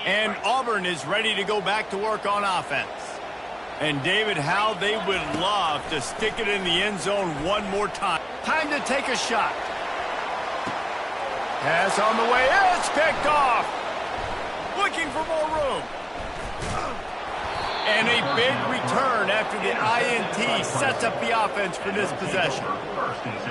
And Auburn is ready to go back to work on offense. And David, how they would love to stick it in the end zone one more time. Time to take a shot. Pass on the way. It's picked off. Looking for more room. And a big return after the INT sets up the offense for this possession.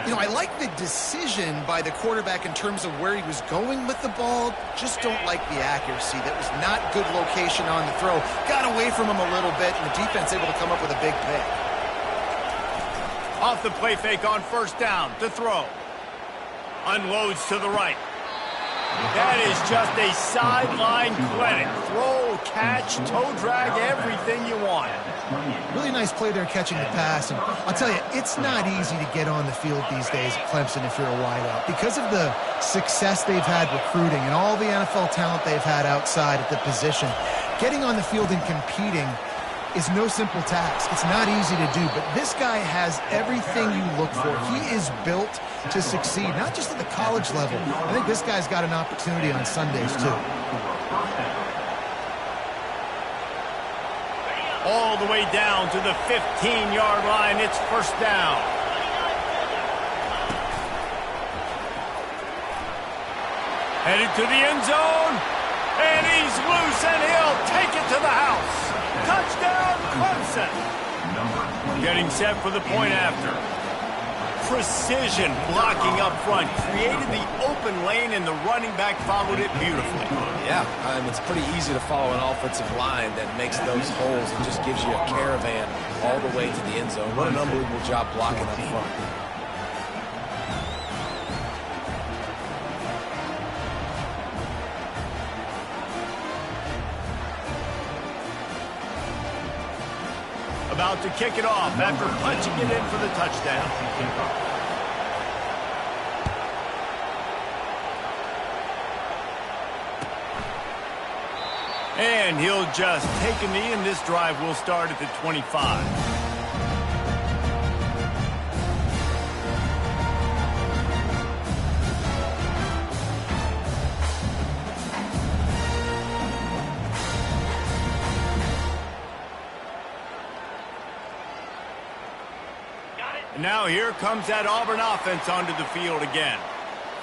You know, I like the decision by the quarterback in terms of where he was going with the ball. Just don't like the accuracy. That was not good location on the throw. Got away from him a little bit, and the defense able to come up with a big pick. Off the play fake on first down to throw. Unloads to the right. That is just a sideline clinic. Throw, catch, toe drag, everything you want. Really nice play there catching the pass. And I'll tell you, it's not easy to get on the field these days at Clemson if you're a wideout. Because of the success they've had recruiting and all the NFL talent they've had outside at the position, getting on the field and competing is no simple task. It's not easy to do, but this guy has everything you look for. He is built to succeed, not just at the college level. I think this guy's got an opportunity on Sundays, too. All the way down to the 15-yard line. It's first down. Headed to the end zone. And he's loose, and he'll take it to the house. Touchdown, Clemson. Getting set for the point after. Precision blocking up front. Created the open lane, and the running back followed it beautifully. Yeah, it's pretty easy to follow an offensive line that makes those holes and just gives you a caravan all the way to the end zone. What an unbelievable job blocking up front. About to kick it off after punching it in for the touchdown. And he'll just take a knee, and this drive will start at the 25. Now here comes that Auburn offense onto the field again.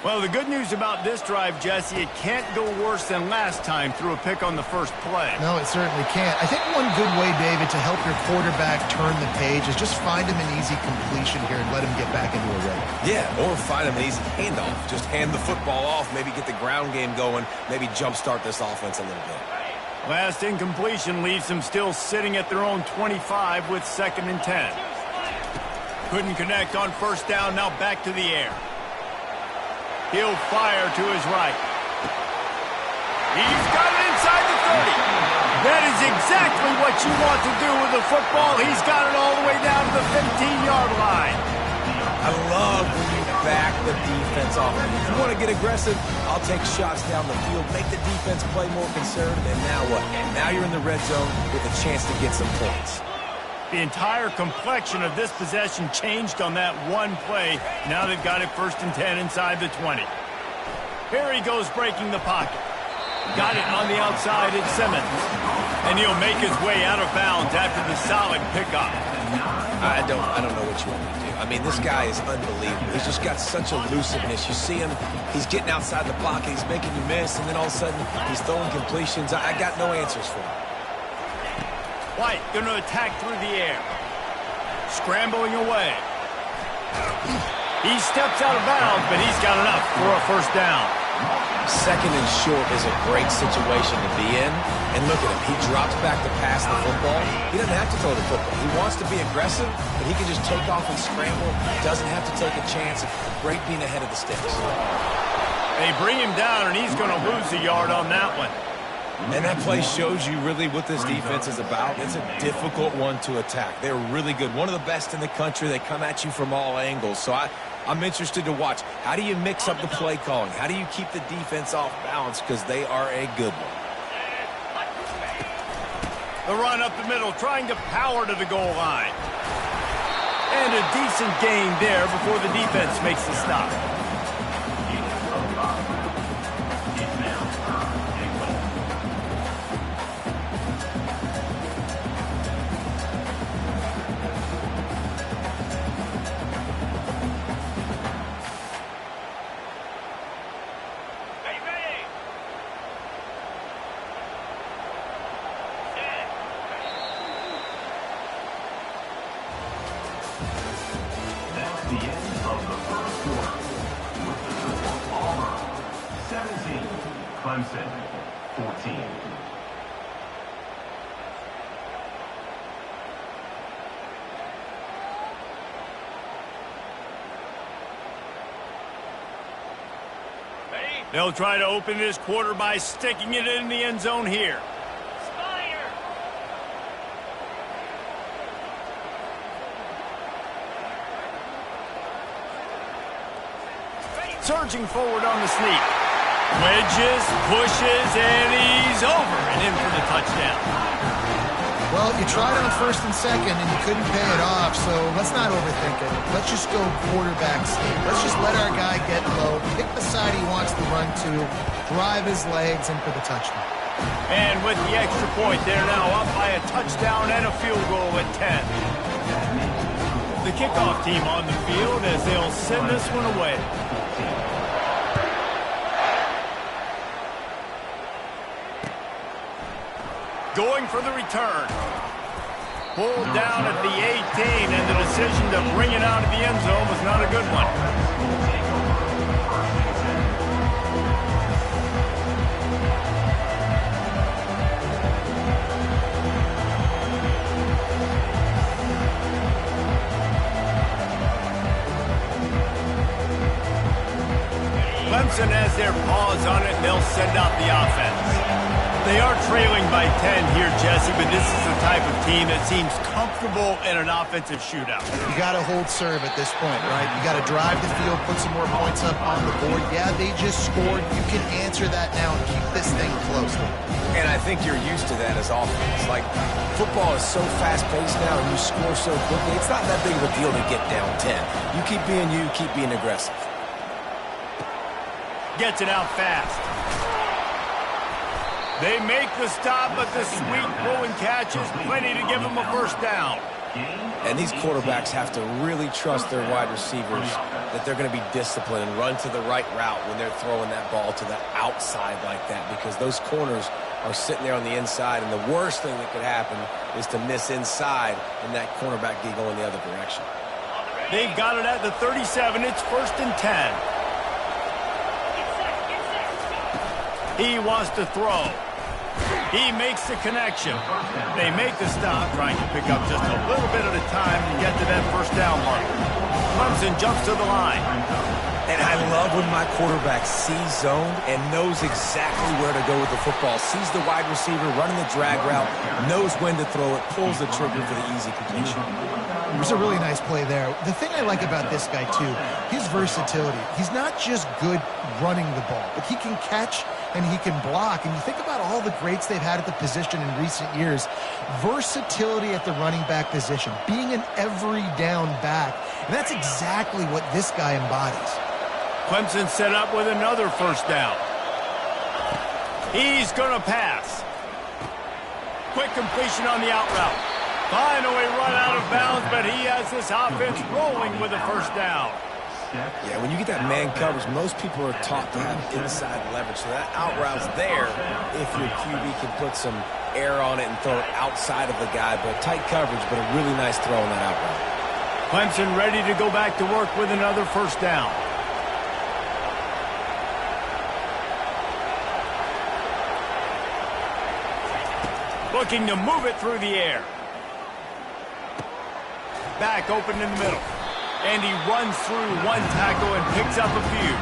Well, the good news about this drive, Jesse, it can't go worse than last time through a pick on the first play. No, it certainly can't. I think one good way, David, to help your quarterback turn the page is just find him an easy completion here and let him get back into a rhythm. Yeah, or find him an easy handoff. Just hand the football off, maybe get the ground game going, maybe jumpstart this offense a little bit. Last incompletion leaves them still sitting at their own 25 with 2nd and 10. Couldn't connect on first down, now back to the air. He'll fire to his right. He's got it inside the 30. That is exactly what you want to do with the football. He's got it all the way down to the 15-yard line. I love when you back the defense off. If you want to get aggressive, I'll take shots down the field, make the defense play more conservative, and now what? Now you're in the red zone with a chance to get some points. The entire complexion of this possession changed on that one play. Now they've got it 1st and 10 inside the 20. Here he goes breaking the pocket. Got it on the outside, it's Simmons. And he'll make his way out of bounds after the solid pickup. I don't know what you want me to do. I mean, this guy is unbelievable. He's just got such elusiveness. You see him, he's getting outside the pocket, he's making you miss, and then all of a sudden he's throwing completions. I got no answers for him. White going to attack through the air. Scrambling away. He steps out of bounds, but he's got enough for a first down. 2nd and short is a great situation to be in. And look at him. He drops back to pass the football. He doesn't have to throw the football. He wants to be aggressive, but he can just take off and scramble. Doesn't have to take a chance. Great being ahead of the sticks. They bring him down, and he's going to lose a yard on that one. And that play shows you really what this defense is about. It's a difficult one to attack. They're really good. One of the best in the country. They come at you from all angles. So I'm interested to watch. How do you mix up the play calling? How do you keep the defense off balance? Because they are a good one. The run up the middle, trying to power to the goal line. And a decent gain there before the defense makes the stop. 17, Clemson, 14. They'll try to open this quarter by sticking it in the end zone here. Surging forward on the sneak. Wedges, pushes, and he's over and in for the touchdown. Well, you tried on first and second, and you couldn't pay it off, so let's not overthink it. Let's just go quarterback sneak. Let's just let our guy get low, pick the side he wants to run to, drive his legs in for the touchdown. And with the extra point, they're now up by a touchdown and a field goal at 10. The kickoff team on the field as they'll send this one away. Going for the return. Pulled down at the 18, and the decision to bring it out of the end zone was not a good one. Clemson has their paws on it, and they'll send out the offense. They are trailing by 10 here, Jesse, but this is the type of team that seems comfortable in an offensive shootout. You got to hold serve at this point, right? You got to drive the field, put some more points up on the board. Yeah, they just scored. You can answer that now and keep this thing close. And I think you're used to that as offense. Like, football is so fast-paced now and you score so quickly, it's not that big of a deal to get down 10. You keep being aggressive. Gets it out fast. They make the stop, but the sweet throw and catch is plenty to give them a first down. And these quarterbacks have to really trust their wide receivers that they're going to be disciplined and run to the right route when they're throwing that ball to the outside like that, because those corners are sitting there on the inside, and the worst thing that could happen is to miss inside and that cornerback be going the other direction. They've got it at the 37. It's first and 10. He wants to throw. He makes the connection. They make the stop, trying to pick up just a little bit at a time to get to that first down mark. Clemson jumps to the line. And I love when my quarterback sees zone and knows exactly where to go with the football. Sees the wide receiver running the drag route, knows when to throw it, pulls the trigger for the easy completion. It was a really nice play there. The thing I like about this guy, too, his versatility. He's not just good running the ball, but he can catch and he can block. And you think about all the greats they've had at the position in recent years. Versatility at the running back position, being an every down back. And that's exactly what this guy embodies. Clemson set up with another first down. He's going to pass. Quick completion on the out route. Finally run out of bounds, but he has this offense rolling with a first down. Yeah, when you get that man coverage, most people are taught to have inside leverage. So that out route's there if your QB can put some air on it and throw it outside of the guy. But tight coverage, but a really nice throw on that out route. Clemson ready to go back to work with another first down. Looking to move it through the air. Back open in the middle. And he runs through one tackle and picks up a few.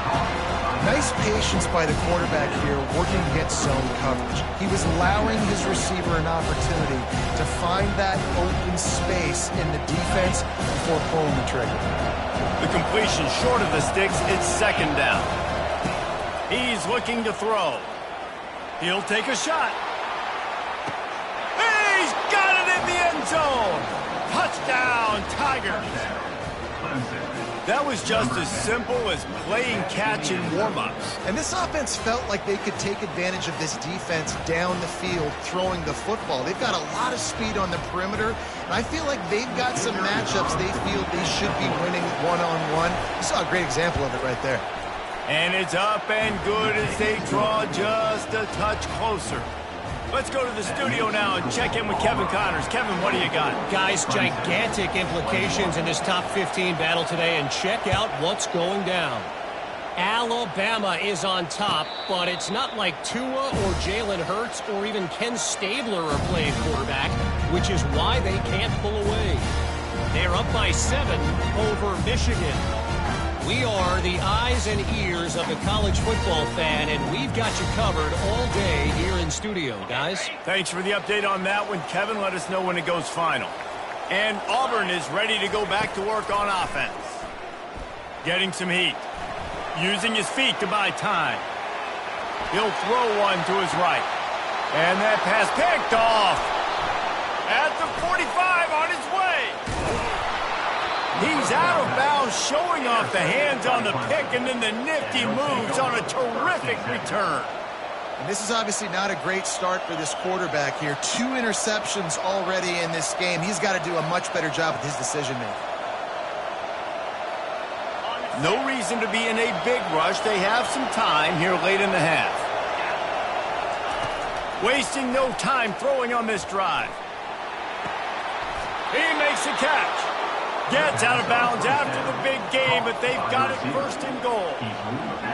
Nice patience by the quarterback here working against zone coverage. He was allowing his receiver an opportunity to find that open space in the defense before pulling the trigger. The completion short of the sticks, it's second down. He's looking to throw. He'll take a shot. He's got it in the end zone. Touchdown, Tigers. That was just as simple as playing catch in warm-ups. And this offense felt like they could take advantage of this defense down the field throwing the football. They've got a lot of speed on the perimeter, and I feel like they've got some matchups they feel they should be winning one-on-one. You saw a great example of it right there. And it's up and good as they draw just a touch closer. Let's go to the studio now and check in with Kevin Connors. Kevin, what do you got? Guys, gigantic implications in this top 15 battle today, and check out what's going down. Alabama is on top, but it's not like Tua or Jalen Hurts or even Ken Stabler are playing quarterback, which is why they can't pull away. They're up by 7 over Michigan. We are the eyes and ears of the college football fan, and we've got you covered all day here in studio, guys. Thanks for the update on that one, Kevin. Let us know when it goes final. And Auburn is ready to go back to work on offense. Getting some heat. Using his feet to buy time. He'll throw one to his right. And that pass picked off. At the 45 on his way. He's out of bounds, showing off the hands on the pick, and then the nifty moves on a terrific return. And this is obviously not a great start for this quarterback here. 2 interceptions already in this game. He's got to do a much better job with his decision-making. No reason to be in a big rush. They have some time here late in the half. Wasting no time throwing on this drive. He makes the catch. Gets out of bounds after the big game, but they've got it first and goal.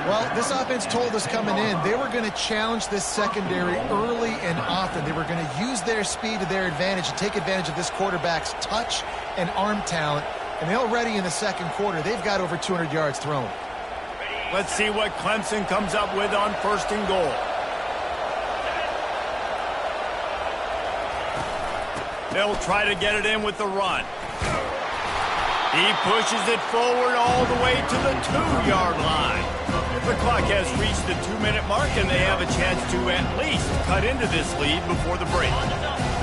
Well, this offense told us coming in they were going to challenge this secondary early and often. They were going to use their speed to their advantage and take advantage of this quarterback's touch and arm talent. And already in the second quarter, they've got over 200 yards thrown. Let's see what Clemson comes up with on first and goal. They'll try to get it in with the run. He pushes it forward all the way to the 2-yard line. The clock has reached the 2-minute mark, and they have a chance to at least cut into this lead before the break.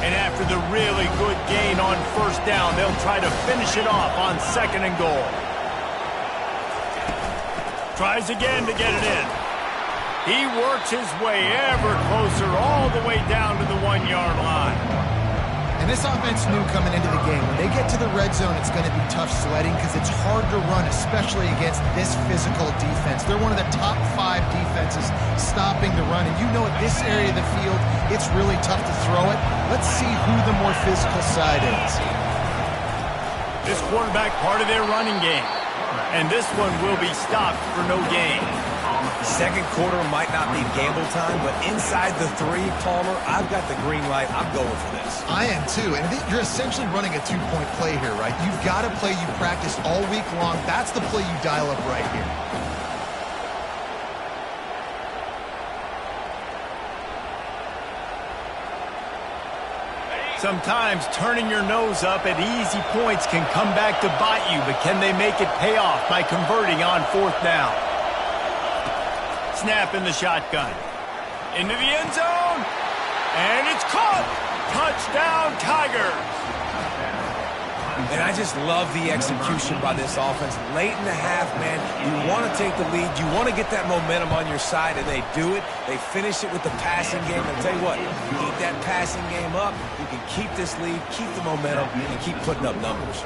And after the really good gain on first down, they'll try to finish it off on second and goal. Tries again to get it in. He works his way ever closer all the way down to the 1-yard line. And this offense knew coming into the game, when they get to the red zone, it's going to be tough sledding because it's hard to run, especially against this physical defense. They're one of the top 5 defenses stopping the run. And you know at this area of the field, it's really tough to throw it. Let's see who the more physical side is. This quarterback part of their running game. And this one will be stopped for no gain. Second quarter might not be gamble time, but inside the 3, Palmer, I've got the green light. I'm going for this. I am too. And you're essentially running a 2-point play here, right? You've got to play you practiced all week long. That's the play you dial up right here. Sometimes turning your nose up at easy points can come back to bite you, but can they make it pay off by converting on fourth down? Snap in the shotgun. Into the end zone. And it's caught. Touchdown, Tigers. And I just love the execution by this offense. Late in the half, man, you want to take the lead. You want to get that momentum on your side, and they do it. They finish it with the passing game. And I'll tell you what, keep that passing game up. You can keep this lead, keep the momentum, and keep putting up numbers.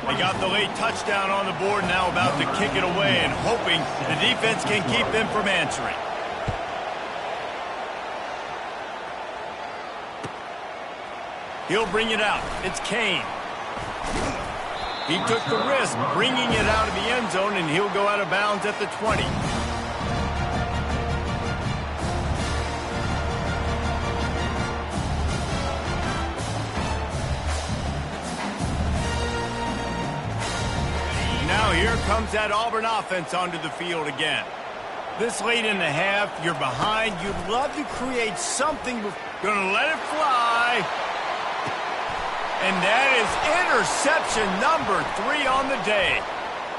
They got the late touchdown on the board, now about to kick it away and hoping the defense can keep them from answering. He'll bring it out. It's Kane. He took the risk bringing it out of the end zone, and he'll go out of bounds at the 20. Now here comes that Auburn offense onto the field again. This late in the half, you're behind. You'd love to create something. Gonna let it fly. And that is interception number 3 on the day.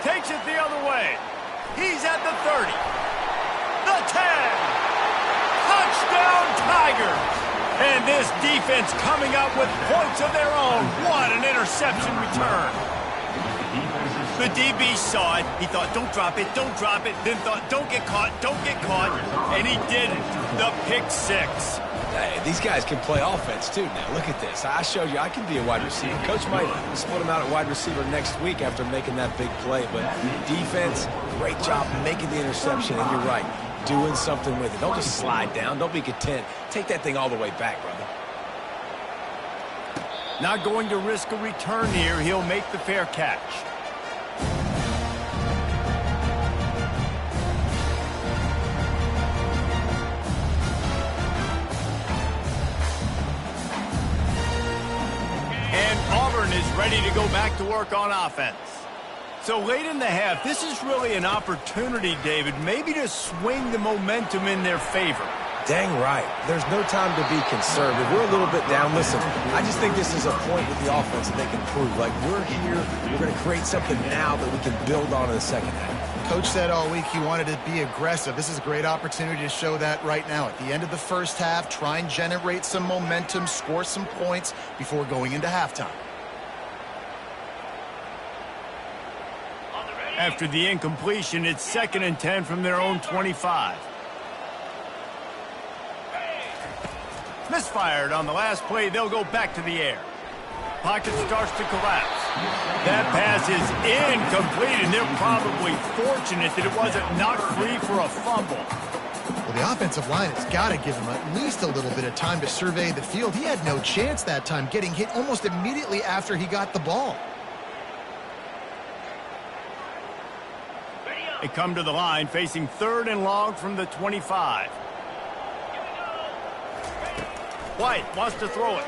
Takes it the other way. He's at the 30. The 10. Touchdown, Tigers. And this defense coming up with points of their own. What an interception return. The DB saw it. He thought, don't drop it, don't drop it. Then thought, don't get caught, don't get caught. And he didn't. The pick 6. Hey, these guys can play offense, too, now. Look at this. I showed you I can be a wide receiver. Coach might split him out at wide receiver next week after making that big play. But defense, great job making the interception. And you're right, doing something with it. Don't just slide down. Don't be content. Take that thing all the way back, brother. Not going to risk a return here. He'll make the fair catch. ready to go back to work on offense. So late in the half, this is really an opportunity, David, maybe to swing the momentum in their favor. Dang right. There's no time to be conservative. We're a little bit down. Listen, I just think this is a point with the offense that they can prove. Like, we're here, we're going to create something now that we can build on in the second half. Coach said all week he wanted to be aggressive. This is a great opportunity to show that right now. At the end of the first half, try and generate some momentum, score some points before going into halftime. After the incompletion, it's 2nd and 10 from their own 25. Misfired on the last play. They'll go back to the air. Pocket starts to collapse. That pass is incomplete, and they're probably fortunate that it wasn't knocked free for a fumble. Well, the offensive line has got to give him at least a little bit of time to survey the field. He had no chance that time, getting hit almost immediately after he got the ball. They come to the line facing 3rd and long from the 25. White wants to throw it.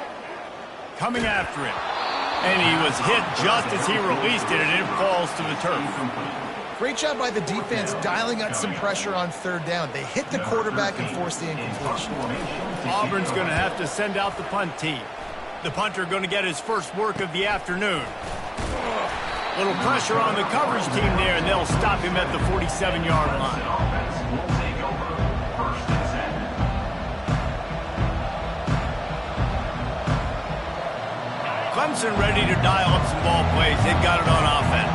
Coming after him. And he was hit just as he released it, and it falls to the turf. Great job by the defense dialing up some pressure on 3rd down. They hit the quarterback and forced the incompletion. Auburn's going to have to send out the punt team. The punter going to get his first work of the afternoon. Little pressure on the coverage team there, and they'll stop him at the 47-yard line. Clemson ready to dial up some ball plays. They've got it on offense.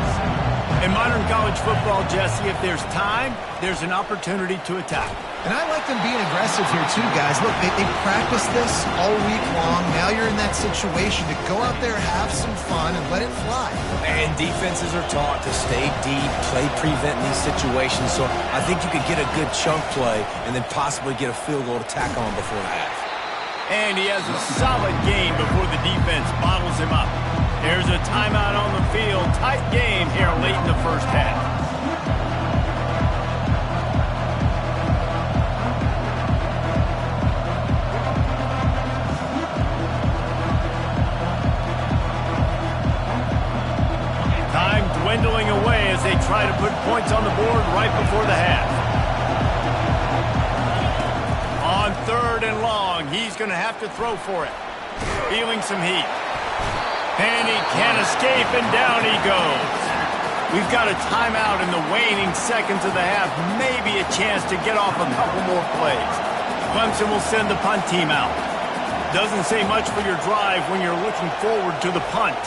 In modern college football, Jesse, if there's time, there's an opportunity to attack. And I like them being aggressive here too, guys. Look, they practiced this all week long. Now you're in that situation to go out there, have some fun, and let it fly. And defenses are taught to stay deep, play prevent in these situations. So I think you could get a good chunk play and then possibly get a field goal to tack on before the half. And he has a solid game before the defense bottles him up. There's a timeout on the field. Tight game here late in the first half. Time dwindling away as they try to put points on the board right before the half. On 3rd and long, he's going to have to throw for it. Feeling some heat. And he can't escape, and down he goes. We've got a timeout in the waning seconds of the half. Maybe a chance to get off a couple more plays. Clemson will send the punt team out. Doesn't say much for your drive when you're looking forward to the punt.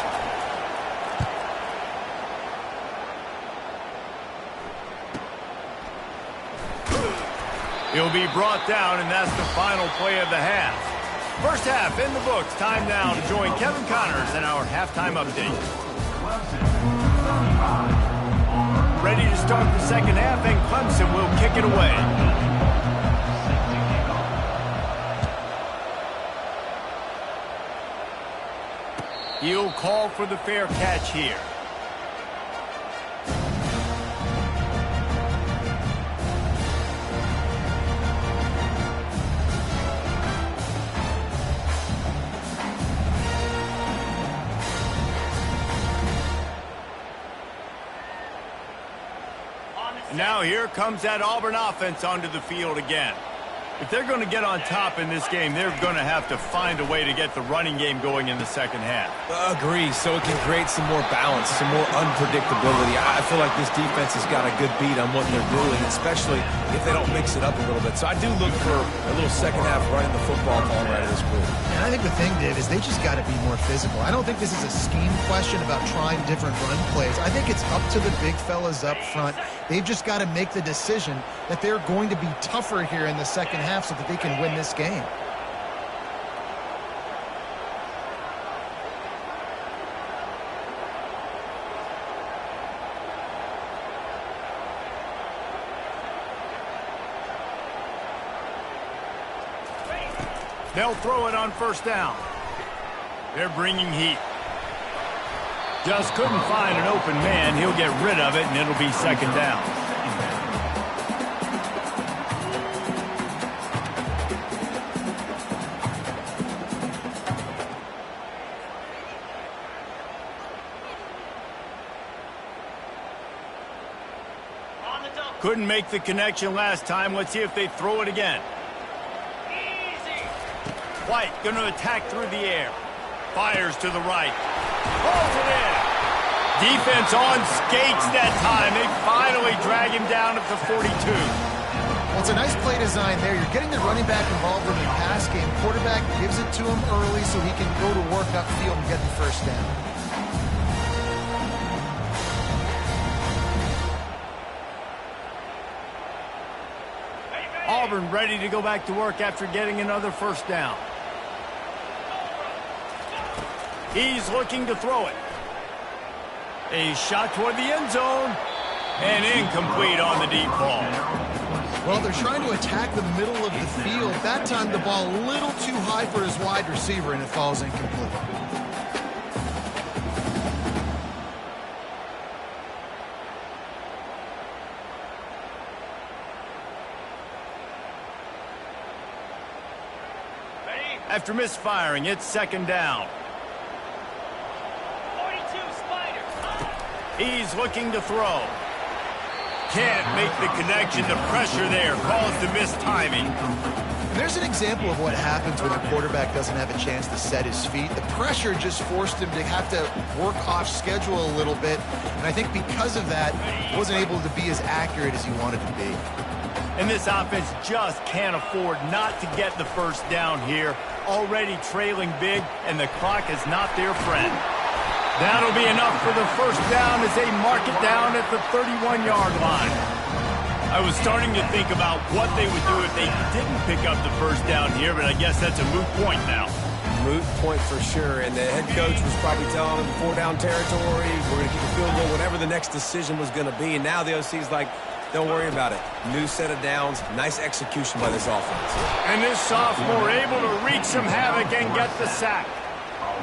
He'll be brought down, and that's the final play of the half. First half in the books. Time now to join Kevin Connors in our halftime update. Ready to start the second half, and Clemson will kick it away. He'll call for the fair catch here. Now here comes that Auburn offense onto the field again. If they're going to get on top in this game, they're going to have to find a way to get the running game going in the second half. Agree, so it can create some more balance, some more unpredictability. I feel like this defense has got a good beat on what they're doing, especially if they don't mix it up a little bit. So I do look for a little second half running the football ball right of this group. And I think the thing, Dave, is they just got to be more physical. I don't think this is a scheme question about trying different run plays. I think it's up to the big fellas up front. They've just got to make the decision that they're going to be tougher here in the second half so that they can win this game. They'll throw it on first down. They're bringing heat. Just couldn't find an open man. He'll get rid of it, and it'll be second down. Couldn't make the connection last time. Let's see if they throw it again. White going to attack through the air. Fires to the right. Pulls it in. Defense on skates that time. They finally drag him down at the 42. Well, it's a nice play design there. You're getting the running back involved in the pass game. Quarterback gives it to him early so he can go to work upfield and get the first down. Auburn ready to go back to work after getting another first down. He's looking to throw it. A shot toward the end zone. And incomplete on the deep ball. Well, they're trying to attack the middle of the field. That time the ball a little too high for his wide receiver, and it falls incomplete. After misfiring, it's second down. He's looking to throw. Can't make the connection. The pressure there caused the missed timing. And there's an example of what happens when a quarterback doesn't have a chance to set his feet. The pressure just forced him to have to work off schedule a little bit. And I think because of that, he wasn't able to be as accurate as he wanted to be. And this offense just can't afford not to get the first down here. Already trailing big, and the clock is not their friend. That'll be enough for the first down as they mark it down at the 31-yard line. I was starting to think about what they would do if they didn't pick up the first down here, but I guess that's a moot point now. Moot point for sure, and the head coach was probably telling them 4-down territory, we're going to keep a field goal, whatever the next decision was going to be, and now the OC's like, don't worry about it. New set of downs, nice execution by this offense. And this sophomore able to wreak some havoc and get the sack.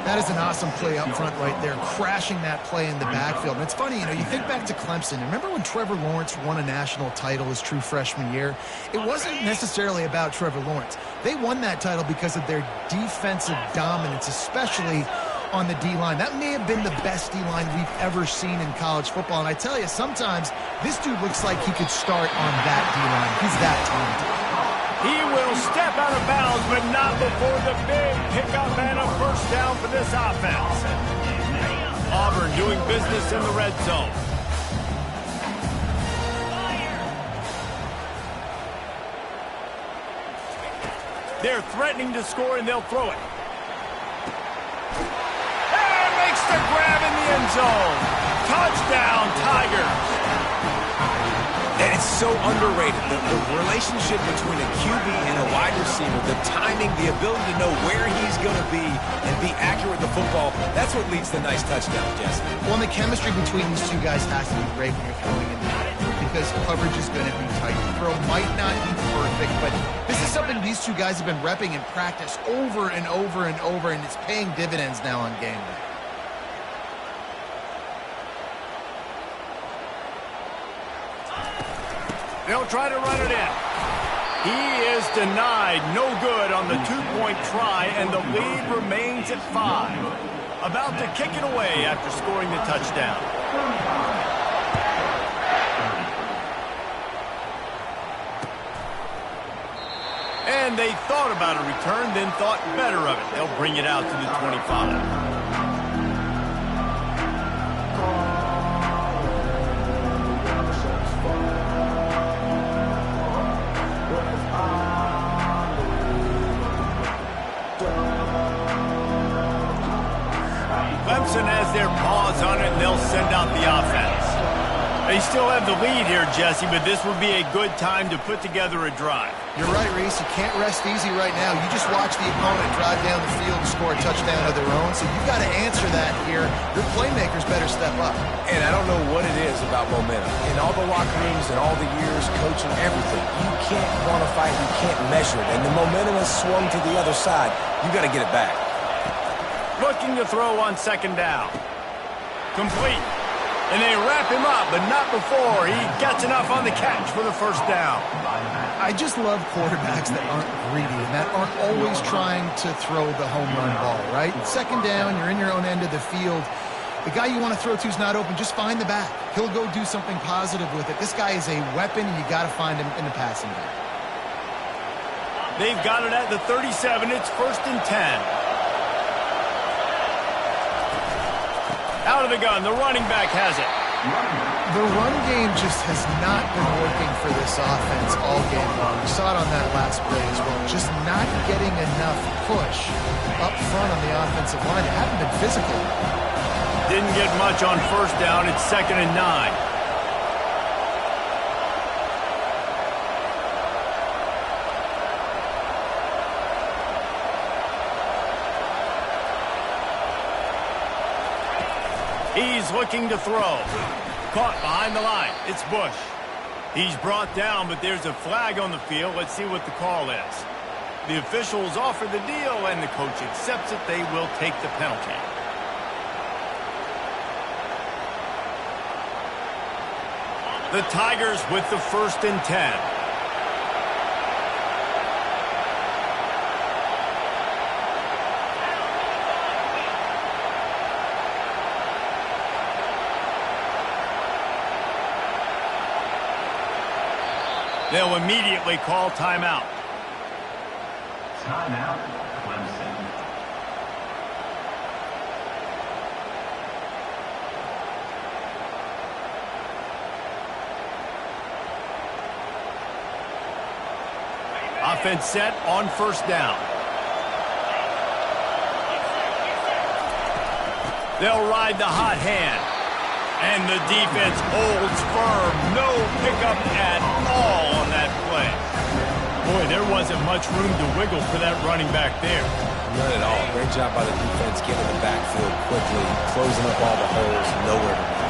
That is an awesome play up front right there, crashing that play in the backfield. And it's funny, you think back to Clemson. Remember when Trevor Lawrence won a national title his true freshman year? It wasn't necessarily about Trevor Lawrence. They won that title because of their defensive dominance, especially on the D-line. That may have been the best D-line we've ever seen in college football. And I tell you, sometimes this dude looks like he could start on that D-line. He's that talented. He will step out of bounds, but not before the big pickup and a first down for this offense. Auburn doing business in the red zone. They're threatening to score, and they'll throw it. And makes the grab in the end zone. Touchdown, Tigers. And it's so underrated. The relationship between a QB and a wide receiver, the timing, the ability to know where he's going to be and be accurate with the football, that's what leads to nice touchdowns, Jesse. Well, and the chemistry between these two guys has to be great when you're throwing in there because coverage is going to be tight. The throw might not be perfect, but this is something these two guys have been repping in practice over and over and over, and it's paying dividends now on game day. They'll try to run it in. He is denied. No good on the two-point try, and the lead remains at 5. About to kick it away after scoring the touchdown. And they thought about a return, then thought better of it. They'll bring it out to the 25. Clemson has their paws on it, and they'll send out the offense. They still have the lead here, Jesse, but this would be a good time to put together a drive. You're right, Reese. You can't rest easy right now. You just watch the opponent drive down the field and score a touchdown of their own, so you've got to answer that here. Your playmakers better step up. And I don't know what it is about momentum. In all the locker rooms and all the years coaching everything, you can't quantify it, you can't measure it. And the momentum has swung to the other side. You got to get it back. Looking to throw on second down. Complete. And they wrap him up, but not before he gets enough on the catch for the first down. I just love quarterbacks that aren't greedy and that aren't always trying to throw the home run ball, right? Second down, you're in your own end of the field. The guy you want to throw to is not open. Just find the back. He'll go do something positive with it. This guy is a weapon, and you got to find him in the passing game. They've got it at the 37. It's 1st and 10. Out of the gun. The running back has it. The run game just has not been working for this offense all game long. We saw it on that last play as well. Just not getting enough push up front on the offensive line. They haven't been physical. Didn't get much on 1st down. It's 2nd and 9. He's looking to throw. Caught behind the line. It's Bush. He's brought down, but there's a flag on the field. Let's see what the call is. The officials offer the deal, and the coach accepts it. They will take the penalty. The Tigers with the 1st and 10. They'll immediately call timeout. Timeout, Clemson. Offense set on 1st down. They'll ride the hot hand. And the defense holds firm. No pickup at all on that play. Boy, there wasn't much room to wiggle for that running back there. None at all. Great job by the defense getting the backfield quickly, closing up all the holes, nowhere to run.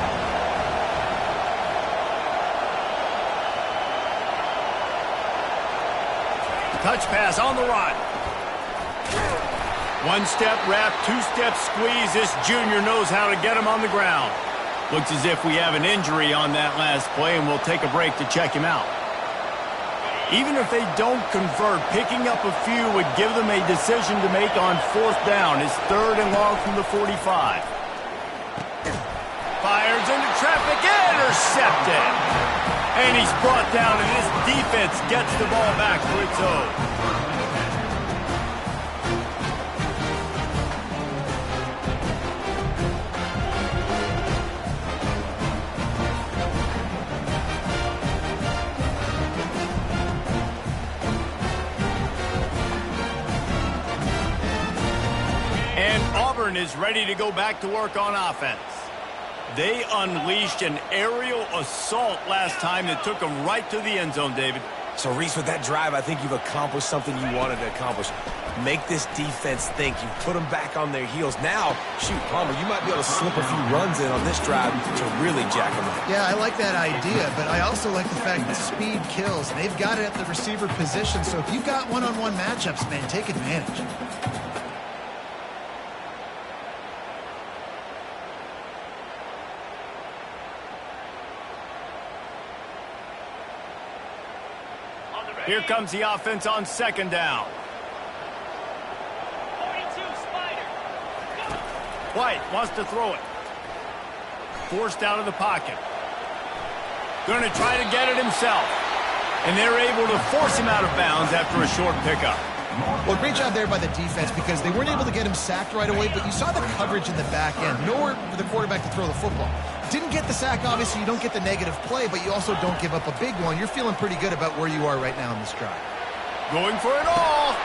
Touch pass on the run. 1-step wrap, 2-step squeeze. This junior knows how to get him on the ground. Looks as if we have an injury on that last play, and we'll take a break to check him out. Even if they don't convert, picking up a few would give them a decision to make on 4th down. It's 3rd and long from the 45. Fires into traffic, intercepted. And he's brought down, and this defense gets the ball back for its own. Is ready to go back to work on offense. They unleashed an aerial assault last time that took them right to the end zone, David. So, Reese, with that drive, I think you've accomplished something you wanted to accomplish. Make this defense think. You put them back on their heels. Now, shoot, Palmer, you might be able to slip a few runs in on this drive to really jack them up. Yeah, I like that idea, but I also like the fact that speed kills. They've got it at the receiver position, so if you've got one-on-one matchups, man, take advantage. Here comes the offense on 2nd down. 42, Spider. White wants to throw it. Forced out of the pocket. Going to try to get it himself. And they're able to force him out of bounds after a short pickup. Well, great job there by the defense because they weren't able to get him sacked right away, but you saw the coverage in the back end. Nowhere for the quarterback to throw the football. Didn't get the sack, obviously. You don't get the negative play, but you also don't give up a big one. You're feeling pretty good about where you are right now in this drive. Going for it all.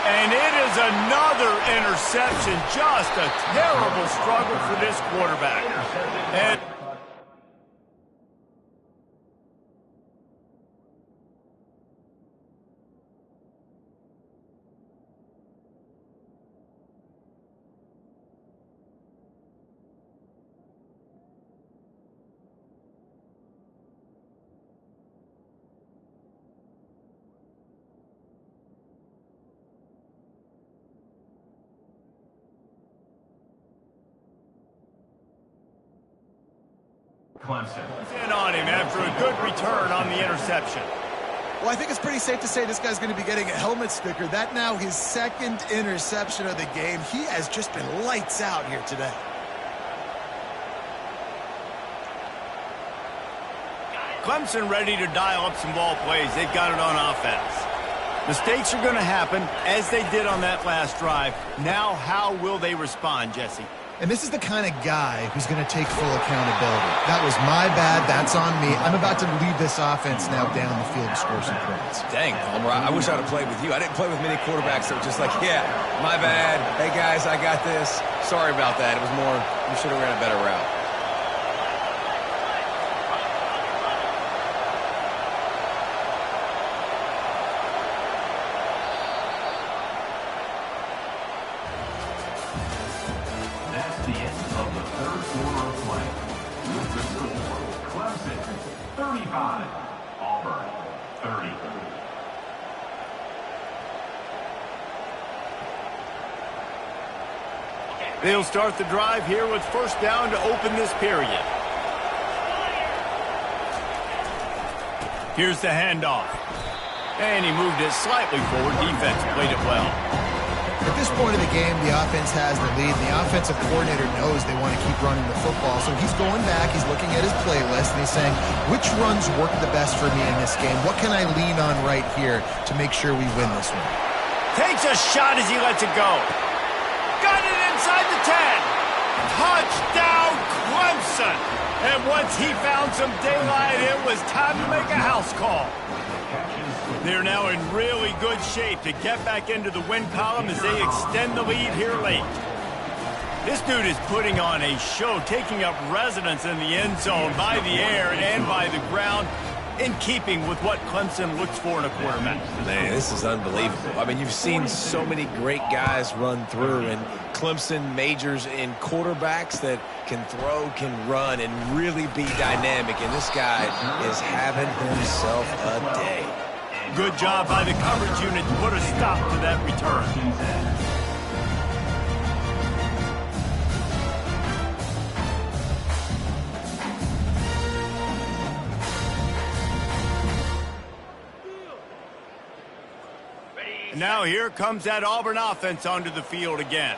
And it is another interception. Just a terrible struggle for this quarterback. And Clemson. in on him after a good return on the interception. Well, I think it's pretty safe to say this guy's going to be getting a helmet sticker. That now his 2nd interception of the game. He has just been lights out here today. Clemson ready to dial up some ball plays. They've got it on offense. Mistakes are going to happen, as they did on that last drive. Now, how will they respond, Jesse? And this is the kind of guy who's going to take full accountability. That was my bad. That's on me. I'm about to lead this offense now down the field to score some points. Dang, Palmer, I wish I'd have played with you. I didn't play with many quarterbacks that were just like, yeah, my bad. Hey, guys, I got this. Sorry about that. It was more, we should have ran a better route. That's the end of the third quarter of play. With the score, Clemson 35, Auburn 30. They'll start the drive here with first down to open this period. Here's the handoff. And he moved it slightly forward. Defense played it well. At this point of the game, the offense has the lead. The offensive coordinator knows they want to keep running the football. So he's going back, he's looking at his playlist, and he's saying, which runs work the best for me in this game? What can I lean on right here to make sure we win this one? Takes a shot as he lets it go. Got it inside the 10. Touchdown, Clemson. And once he found some daylight, it was time to make a house call. They're now in really good shape to get back into the win column as they extend the lead here late. This dude is putting on a show, taking up residence in the end zone by the air and by the ground, in keeping with what Clemson looks for in a quarterback. Man, this is unbelievable. I mean, you've seen so many great guys run through, and Clemson majors in quarterbacks that can throw, can run, and really be dynamic. And this guy is having himself a day. Good job by the coverage unit to put a stop to that return. Now here comes that Auburn offense onto the field again.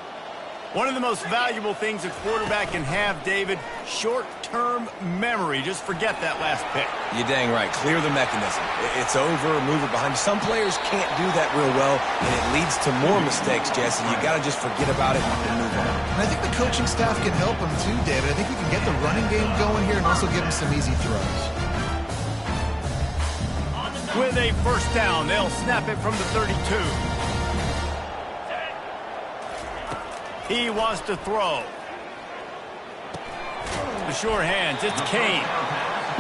One of the most valuable things a quarterback can have, David, short-term memory. Just forget that last pick. You're dang right. Clear the mechanism. It's over, move it behind you. Some players can't do that real well, and it leads to more mistakes, Jesse. You got to just forget about it and move on. And I think the coaching staff can help him too, David. I think we can get the running game going here and also give him some easy throws. With a first down, they'll snap it from the 32. He wants to throw. The sure hands, it's Kane.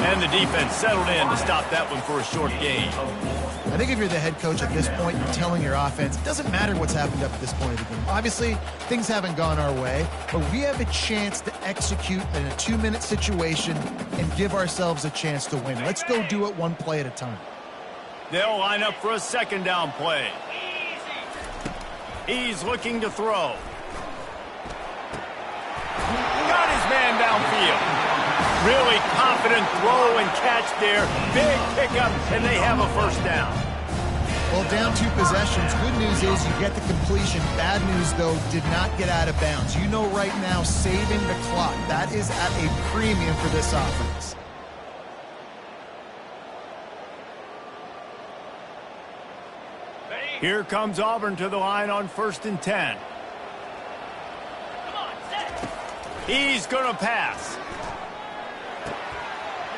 And the defense settled in to stop that one for a short gain. I think if you're the head coach at this point, you're telling your offense, it doesn't matter what's happened up at this point of the game. Obviously, things haven't gone our way, but we have a chance to execute in a 2-minute situation and give ourselves a chance to win. Let's go do it one play at a time. They'll line up for a second down play. He's looking to throw. Got his man downfield. Really confident throw and catch there. Big pickup, and they have a first down. Well, down 2 possessions. Good news is you get the completion. Bad news, though, did not get out of bounds. You know right now, saving the clock. That is at a premium for this offense. Here comes Auburn to the line on 1st and 10. He's going to pass.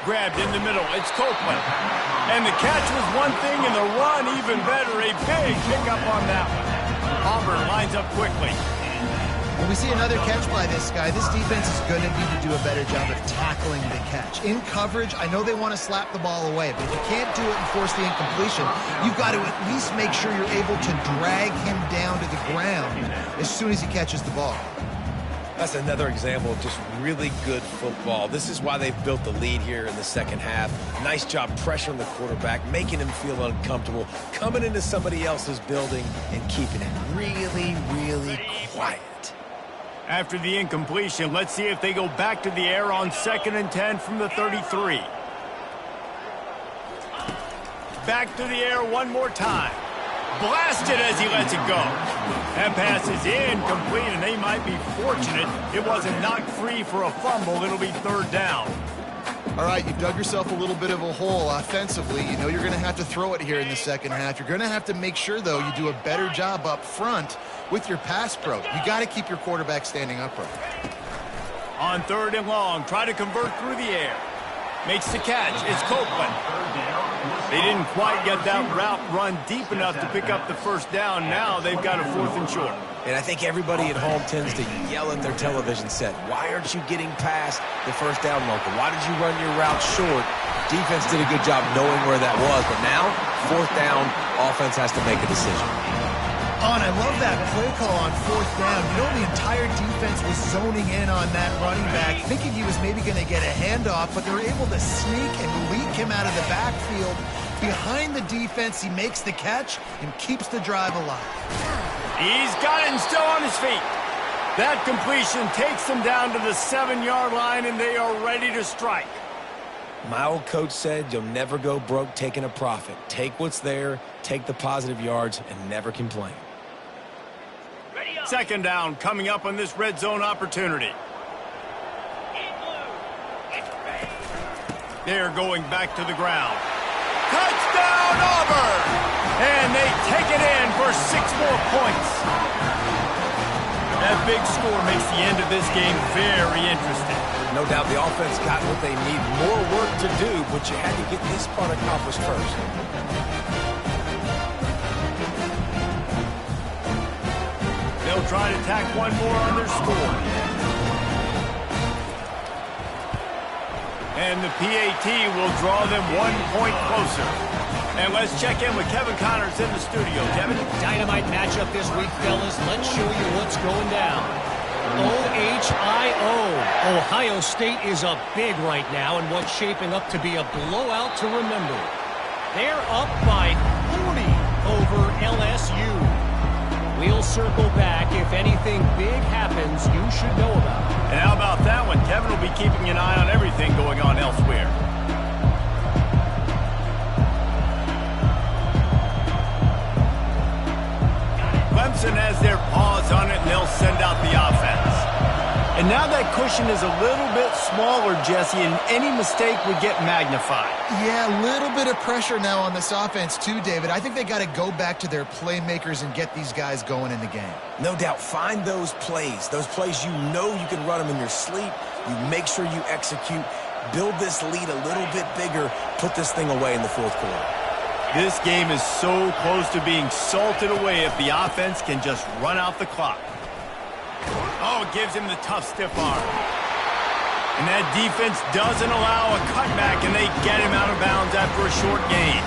Grabbed in the middle. It's Copeland. And the catch was one thing, and the run even better. A big pickup on that one. Auburn lines up quickly. When we see another catch by this guy, this defense is going to need to do a better job of tackling the catch. In coverage, I know they want to slap the ball away, but if you can't do it and force the incompletion, you've got to at least make sure you're able to drag him down to the ground as soon as he catches the ball. That's another example of just really good football. This is why they've built the lead here in the second half. Nice job pressuring the quarterback, making him feel uncomfortable, coming into somebody else's building and keeping it really, really quiet. After the incompletion, let's see if they go back to the air on 2nd and 10 from the 33. Back to the air one more time. Blasted as he lets it go. That pass is incomplete, and they might be fortunate it wasn't knocked free for a fumble. It'll be 3rd down. All right, you've dug yourself a little bit of a hole offensively. You know you're going to have to throw it here in the second half. You're going to have to make sure, though, you do a better job up front with your pass pro. You got to keep your quarterback standing upright. On 3rd and long, try to convert through the air. Makes the catch. It's Copeland. They didn't quite get that route run deep enough to pick up the first down. Now they've got a 4th and short. And I think everybody at home tends to yell at their television set. Why aren't you getting past the first down marker? Why did you run your route short? Defense did a good job knowing where that was. But now, 4th down, offense has to make a decision. Oh, and I love that play call on 4th down. You know, the entire defense was zoning in on that running back, thinking he was maybe going to get a handoff, but they were able to sneak and leak him out of the backfield. Behind the defense, he makes the catch and keeps the drive alive. He's got it and still on his feet. That completion takes them down to the 7-yard line, and they are ready to strike. My old coach said you'll never go broke taking a profit. Take what's there, take the positive yards, and never complain. 2nd down coming up on this red zone opportunity. They're going back to the ground. Touchdown, Auburn! And they take it in for 6 more points. That big score makes the end of this game very interesting. No doubt the offense got what they need. More work to do, but you had to get this part accomplished first. They'll try to tack one more on their score. And the PAT will draw them 1 point closer. And let's check in with Kevin Connors in the studio. Kevin? Dynamite matchup this week, fellas. Let's show you what's going down. OHIO. Ohio State is up big right now in what's shaping up to be a blowout to remember. They're up by 40 over LSU. We'll circle back. If anything big happens, you should know about it. And how about that one? Kevin will be keeping an eye on everything going on elsewhere. Clemson has their paws on it, and they'll send out the offense. And now that cushion is a little bit smaller, Jesse, and any mistake would get magnified. Yeah, a little bit of pressure now on this offense too, David. I think they got to go back to their playmakers and get these guys going in the game. No doubt, find those plays you know you can run them in your sleep. You make sure you execute, build this lead a little bit bigger, put this thing away in the 4th quarter. This game is so close to being salted away if the offense can just run out the clock. Oh, it gives him the tough, stiff arm. And that defense doesn't allow a cutback, and they get him out of bounds after a short gain.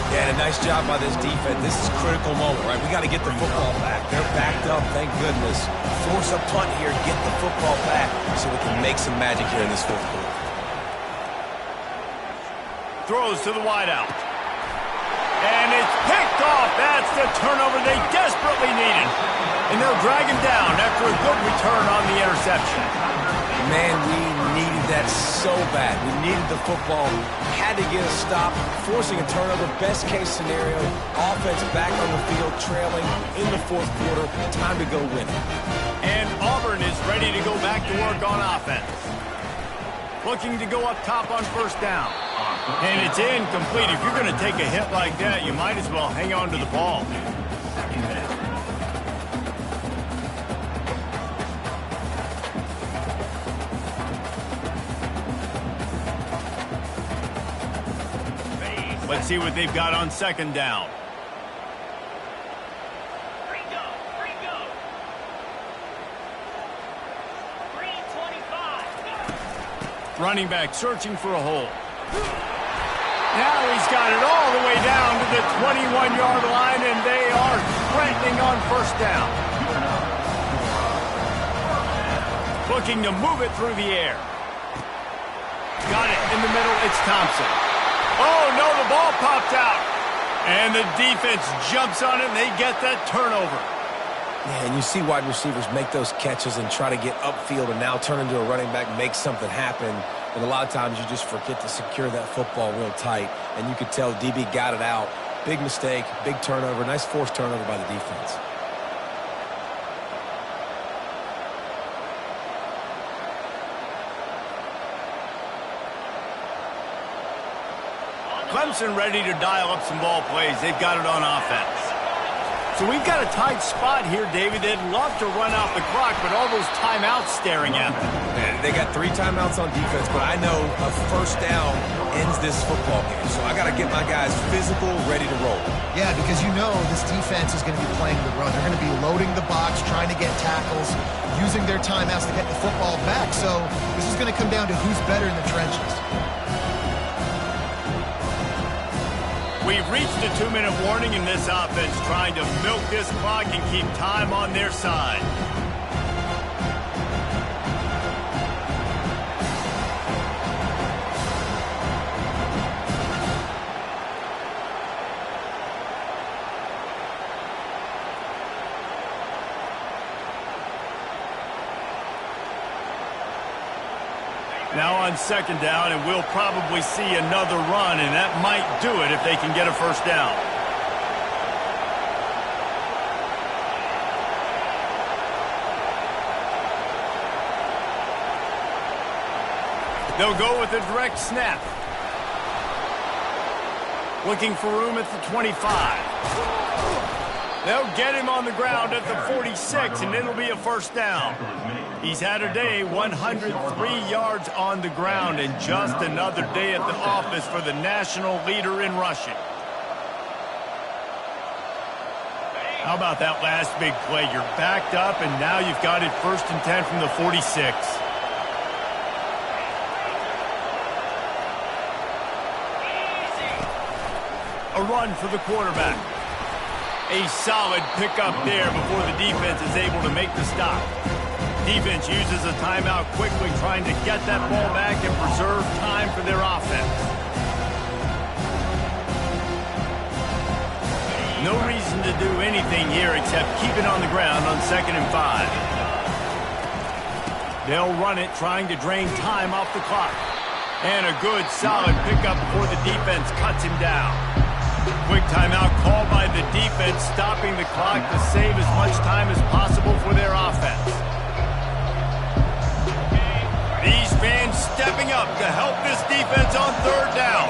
Yeah, and a nice job by this defense. This is a critical moment, right? We got to get the football back. They're backed up, thank goodness. Force a punt here, get the football back so we can make some magic here in this 4th quarter. Throws to the wideout. And it's picked off. That's the turnover they desperately needed. And they'll drag him down after a good return on the interception. Man, we needed that so bad. We needed the football. Had to get a stop, forcing a turnover. Best case scenario, offense back on the field, trailing in the 4th quarter. Time to go win it. And Auburn is ready to go back to work on offense. Looking to go up top on 1st down. And it's incomplete. If you're going to take a hit like that, you might as well hang on to the ball. Let's see what they've got on 2nd down. Running back searching for a hole. Now he's got it all the way down to the 21-yard line, and they are threatening on 1st down. Looking to move it through the air. Got it in the middle. It's Thompson. Oh, no, the ball popped out. And the defense jumps on it, and they get that turnover. Yeah, and you see wide receivers make those catches and try to get upfield and now turn into a running back, make something happen. And a lot of times you just forget to secure that football real tight. And you could tell DB got it out. Big mistake, big turnover, nice forced turnover by the defense. Clemson ready to dial up some ball plays. They've got it on offense. So we've got a tight spot here, David. They'd love to run out the clock, but all those timeouts staring at them. Man, they got 3 timeouts on defense, but I know a first down ends this football game. So I got to get my guys physical, ready to roll. Yeah, because you know this defense is going to be playing the run. They're going to be loading the box, trying to get tackles, using their timeouts to get the football back. So this is going to come down to who's better in the trenches. We've reached a 2-minute warning in this offense, trying to milk this clock and keep time on their side. Now on second down, and we'll probably see another run, and that might do it if they can get a first down. They'll go with a direct snap. Looking for room at the 25. They'll get him on the ground at the 46, and it'll be a first down. He's had a day, 103 yards on the ground, and just another day at the office for the national leader in rushing. How about that last big play? You're backed up, and now you've got it 1st and 10 from the 46. A run for the quarterback. A solid pickup there before the defense is able to make the stop. Defense uses a timeout quickly, trying to get that ball back and preserve time for their offense. No reason to do anything here except keep it on the ground on 2nd and 5. They'll run it, trying to drain time off the clock. And a good, solid pickup before the defense cuts him down. Quick timeout called by the defense, stopping the clock to save as much time as possible for their offense. These fans stepping up to help this defense on 3rd down.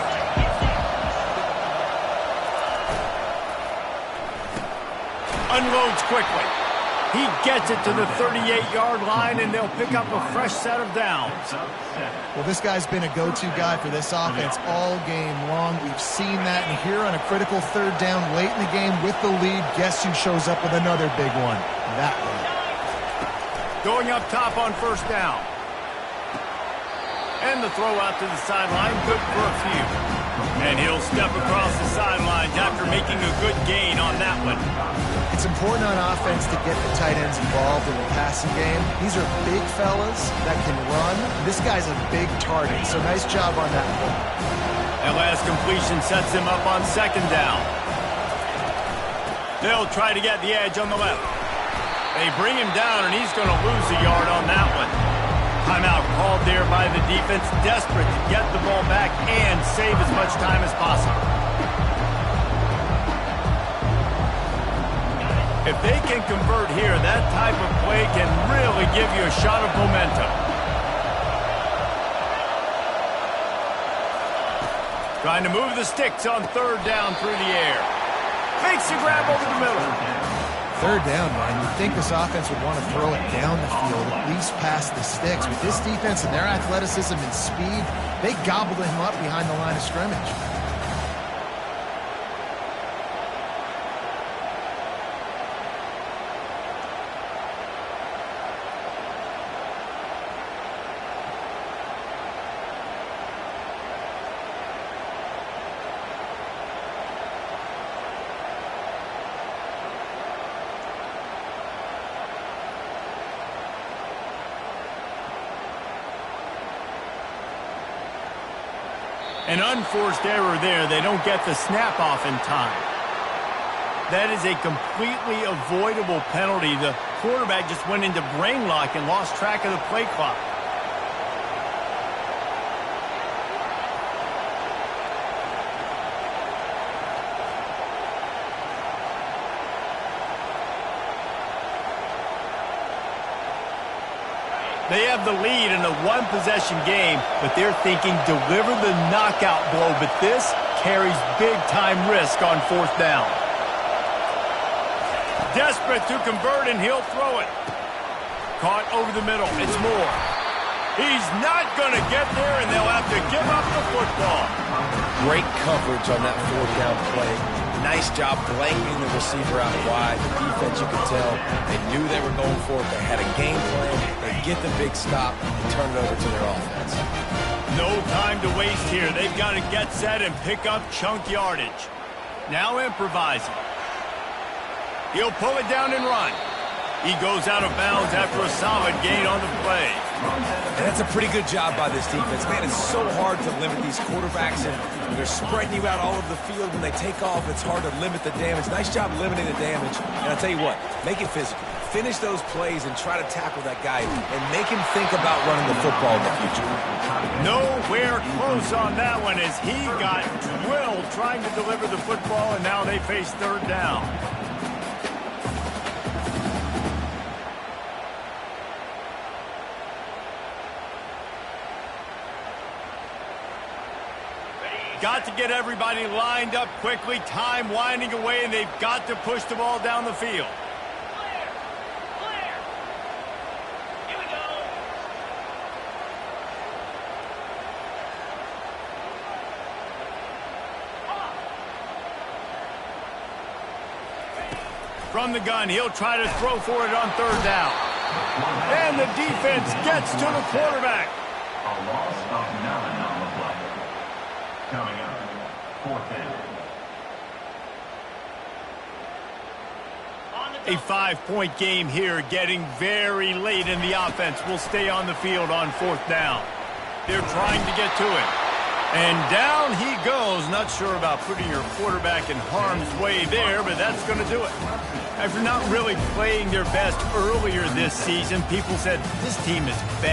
Unloads quickly. He gets it to the 38-yard line, and they'll pick up a fresh set of downs. Well, this guy's been a go-to guy for this offense all game long. We've seen that, and here on a critical 3rd down late in the game with the lead, guess who shows up with another big one? That one. Going up top on 1st down. And the throw out to the sideline, good for a few. And he'll step across the sidelines after making a good gain on that one. It's important on offense to get the tight ends involved in the passing game. These are big fellas that can run. This guy's a big target, so nice job on that one. That last completion sets him up on 2nd down. They'll try to get the edge on the left. They bring him down, and he's going to lose a yard on that one. Timeout called there by the defense, desperate to get the ball back and save as much time as possible. If they can convert here, that type of play can really give you a shot of momentum. Trying to move the sticks on 3rd down through the air. Fakes the grab over the middle. 3rd down, man. You'd think this offense would want to throw it down the field, at least past the sticks. With this defense and their athleticism and speed, they gobbled him up behind the line of scrimmage. An unforced error there. They don't get the snap off in time. That is a completely avoidable penalty. The quarterback just went into brain lock and lost track of the play clock. They have the lead in a one-possession game, but they're thinking deliver the knockout blow. But this carries big-time risk on fourth down. Desperate to convert, and he'll throw it. Caught over the middle. It's Moore. He's not going to get there, and they'll have to give up the football. Great coverage on that fourth down play. Nice job blanking the receiver out wide. The defense, you could tell, they knew they were going for it. They had a game plan. They get the big stop and turn it over to their offense. No time to waste here. They've got to get set and pick up chunk yardage. Now improvising. He'll pull it down and run. He goes out of bounds after a solid gain on the play. And that's a pretty good job by this defense. Man, it's so hard to limit these quarterbacks, and they're spreading you out all over the field. When they take off, it's hard to limit the damage. Nice job limiting the damage. And I'll tell you what, make it physical. Finish those plays and try to tackle that guy and make him think about running the football in the future. Nowhere close on that one as he got drilled trying to deliver the football, and now they face third down. Got to get everybody lined up quickly. Time winding away, and they've got to push the ball down the field. Clear. Here we go. From the gun, he'll try to throw for it on third down. And the defense gets to the quarterback. A loss of 9 on the play. Coming up, fourth down. A 5-point game here, getting very late in the offense. Will stay on the field on fourth down. They're trying to get to it. And down he goes. Not sure about putting your quarterback in harm's way there, but that's going to do it. After not really playing their best earlier this season, people said this team is bad.